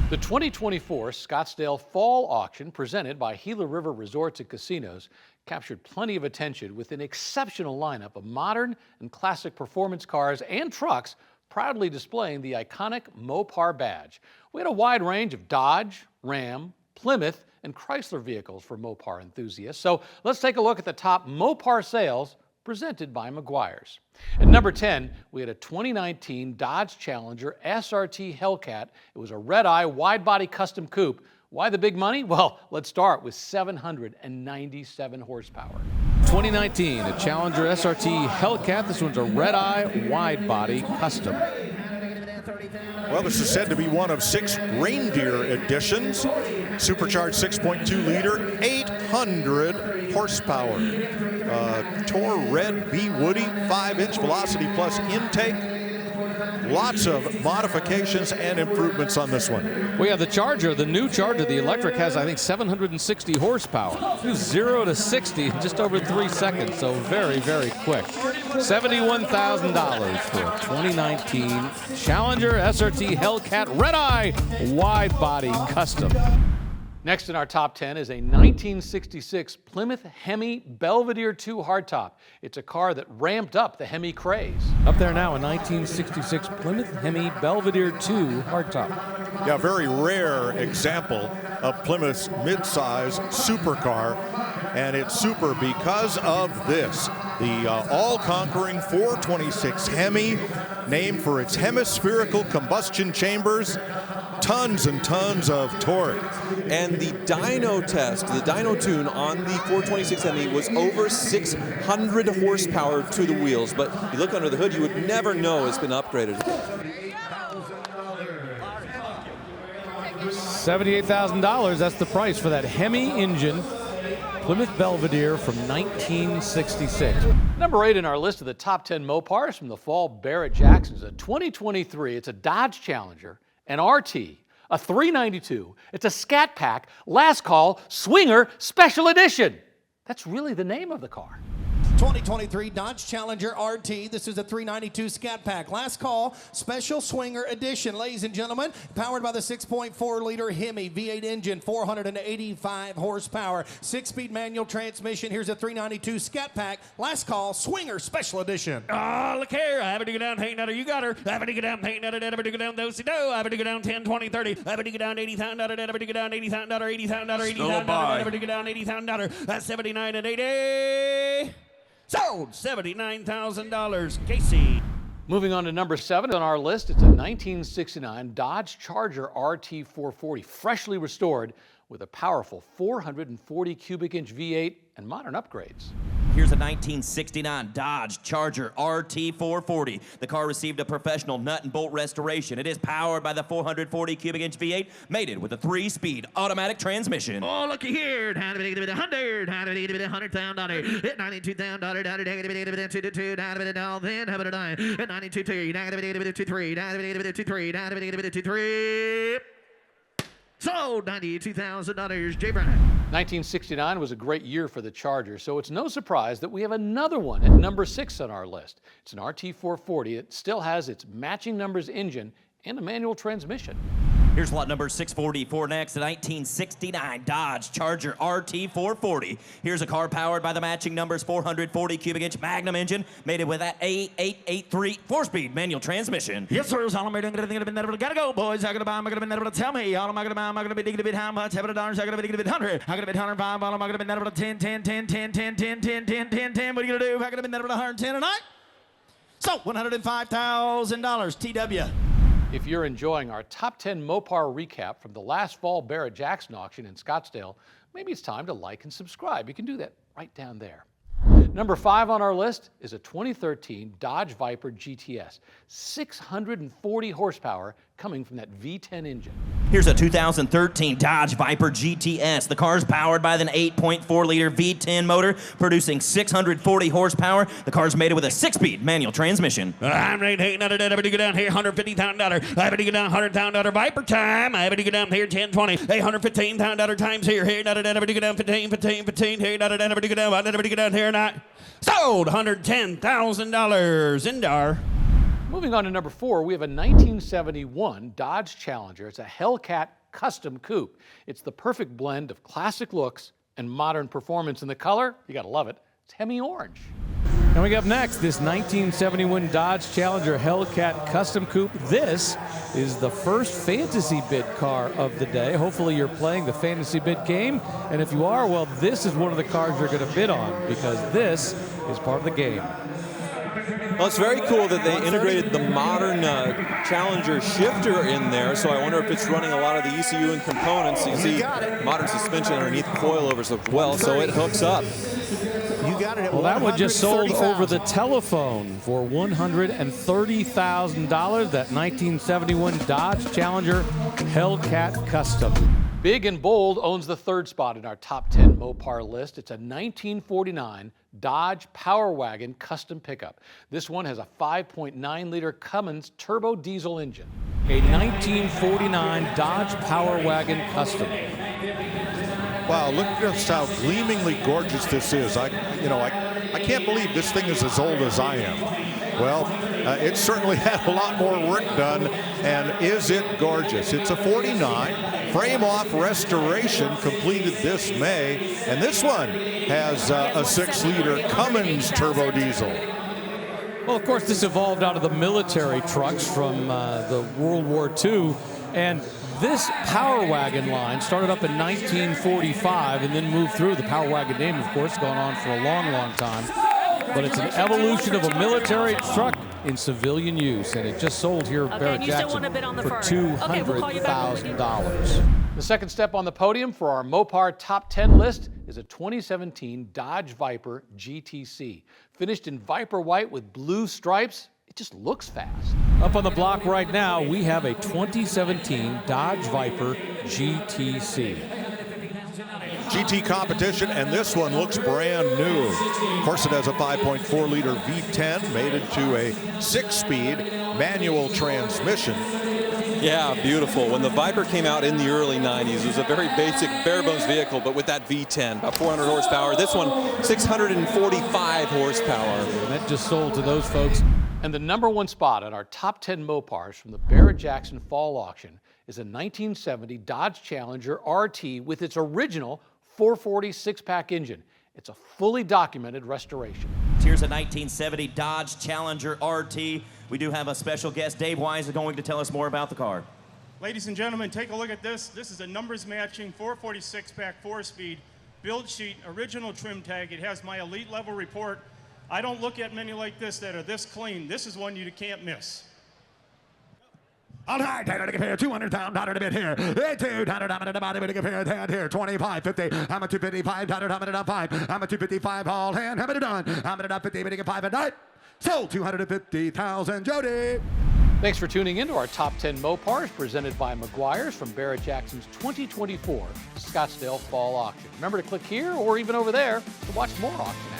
The 2024 Scottsdale Fall Auction, presented by Gila River Resorts and Casinos, captured plenty of attention with an exceptional lineup of modern and classic performance cars and trucks proudly displaying the iconic MOPAR badge. We had a wide range of Dodge, Ram, Plymouth, and Chrysler vehicles for MOPAR enthusiasts. So let's take a look at the top MOPAR sales presented by Meguiar's. At number 10, we had a 2019 Dodge Challenger SRT Hellcat. It was a red-eye, wide-body custom coupe. Why the big money? Well, let's start with 797 horsepower. 2019, a Challenger SRT Hellcat. This one's a red-eye, wide-body custom. Well, this is said to be one of 6 reindeer editions. Supercharged 6.2 liter, 800 horsepower. Tor Red B Woody, 5-inch Velocity Plus intake. Lots of modifications and improvements on this one. We have the Charger, the new Charger. The electric has, I think, 760 horsepower. 0 to 60 in just over 3 seconds, so very, very quick. $71,000 for a 2019 Challenger SRT Hellcat red-eye wide-body custom. Next in our top 10 is a 1966 Plymouth Hemi Belvedere 2 hardtop. It's a car that ramped up the Hemi craze. Up there now, a 1966 Plymouth Hemi Belvedere 2 hardtop. Yeah, very rare example of Plymouth's mid-size supercar, and it's super because of this. The all-conquering 426 Hemi, named for its hemispherical combustion chambers, tons and tons of torque. And the dyno test, the dyno tune on the 426 Hemi was over 600 horsepower to the wheels, but you look under the hood, you would never know it's been upgraded. $78,000, that's the price for that Hemi engine Plymouth Belvedere from 1966. Number 8 in our list of the top 10 MOPARs from the fall Barrett-Jackson is a 2023. It's a Dodge Challenger, an RT, a 392. It's a Scat Pack, Last Call, Swinger Special Edition. That's really the name of the car. 2023 Dodge Challenger RT. This is a 392 Scat Pack. Last Call, Special Swinger Edition. Ladies and gentlemen, powered by the 6.4-liter Hemi V8 engine, 485 horsepower, 6-speed manual transmission. Here's a 392 Scat Pack. Last Call, Swinger Special Edition. Oh, look here. I have to go down, hey, nutter, you got her. I have to go down, hey, nutter, I have to go down, do I have to go down 10, 20, 30. I have to go down $80,000, I have to go down $80,000, $80,000, $80,000, I have to go down $80,000. That's 79 and 80. Sold! $79,000. Casey. Moving on to number 7 on our list, it's a 1969 Dodge Charger RT 440, freshly restored with a powerful 440 cubic inch V8 and modern upgrades. Here's a 1969 Dodge Charger RT 440. The car received a professional nut and bolt restoration. It is powered by the 440 cubic inch V8, mated with a 3-speed automatic transmission. Oh, looky here. $100,000. $92,000. Sold $92,000. Jay Bryant. 1969 was a great year for the Charger, so it's no surprise that we have another one at number 6 on our list. It's an RT 440. It still has its matching numbers engine and a manual transmission. Here's lot number 644 next, a 1969 Dodge Charger RT 440. Here's a car powered by the matching numbers 440 cubic inch Magnum engine, mated with that A883 4-speed manual transmission. Yes, sir. All I'm going to gotta go, boys. I'm going to buy. I'm going to be able to tell me. All I'm going to buy. I'm going to be digging a bit how much. $7. I'm going to be digging a bit 100. I'm going to be 105. All I'm going to be able to 10. What are you going to do? I'm going to be able to 110 tonight. So $105,000. TW. If you're enjoying our top 10 MOPAR recap from the last fall Barrett-Jackson auction in Scottsdale, maybe it's time to like and subscribe. You can do that right down there. Number 5 on our list is a 2013 Dodge Viper GTS, 640 horsepower coming from that V10 engine. Here's a 2013 Dodge Viper GTS. The car's powered by an 8.4-liter V10 motor, producing 640 horsepower. The car's mated with a 6-speed manual transmission. I'm ready to go down here, $150,000. I have to go down $100,000 Viper time. I have to go down here, 10, 20, $115,000 times here. Here, I have to go down 15. Here, I have to go down. I have to go down here, not sold $110,000 in dar. Moving on to number 4, we have a 1971 Dodge Challenger. It's a Hellcat custom coupe. It's the perfect blend of classic looks and modern performance. In the color, you gotta love it, it's Hemi Orange. Coming up next, this 1971 Dodge Challenger Hellcat Custom Coupe. This is the first fantasy bid car of the day. Hopefully you're playing the fantasy bid game, and if you are, well, this is one of the cars you're going to bid on, because this is part of the game. Well, it's very cool that they integrated the modern Challenger shifter in there, so I wonder if it's running a lot of the ECU and components. You see modern suspension underneath coilovers as well, so it hooks up. You got it at Well, that one just sold over the telephone for $130,000. That 1971 Dodge Challenger Hellcat Custom. Big and Bold owns the 3rd spot in our top 10 Mopar list. It's a 1949 Dodge Power Wagon custom pickup. This one has a 5.9-liter Cummins turbo diesel engine. A 1949 Dodge Power Wagon Custom. Wow, look just how gleamingly gorgeous this is. I can't believe this thing is as old as I am. Well, it certainly had a lot more work done, and is it gorgeous? It's a 49, frame-off restoration completed this May, and this one has a 6-liter Cummins turbo diesel. Well, of course, this evolved out of the military trucks from the World War II, and this Power Wagon line started up in 1945 and then moved through. The Power Wagon name, of course, gone on for a long, long time. But it's an evolution of a military truck in civilian use, and it just sold here at Barrett-Jackson for $200,000. The second step on the podium for our Mopar top 10 list is a 2017 Dodge Viper GTC. Finished in Viper white with blue stripes, it just looks fast. Up on the block right now, we have a 2017 Dodge Viper GTC. GT competition, and this one looks brand new. Of course, it has a 5.4-liter V10 mated to a 6-speed manual transmission. Yeah, beautiful. When the Viper came out in the early 90s, it was a very basic, bare-bones vehicle, but with that V10, about 400 horsepower. This one, 645 horsepower. And that just sold to those folks. And the number 1 spot on our top 10 Mopars from the Barrett-Jackson Fall Auction is a 1970 Dodge Challenger RT with its original 440 6-pack engine. It's a fully documented restoration. Here's a 1970 Dodge Challenger RT. We do have a special guest. Dave Wise is going to tell us more about the car. Ladies and gentlemen, take a look at this. This is a numbers matching 440 6-pack 4-speed build sheet, original trim tag. It has my elite level report. I don't look at many like this that are this clean. This is one you can't miss. All right, $200,000 a bit here. $200,000 here. 25, 50. I'm a 255. I'm a 255. All hand. I'm done. I'm at 50. Bidding 5 and 9. Sold $250,000. Jody. Thanks for tuning in to our top 10 Mopars presented by McGuire's from Barrett-Jackson's 2024 Scottsdale Fall Auction. Remember to click here or even over there to watch more auction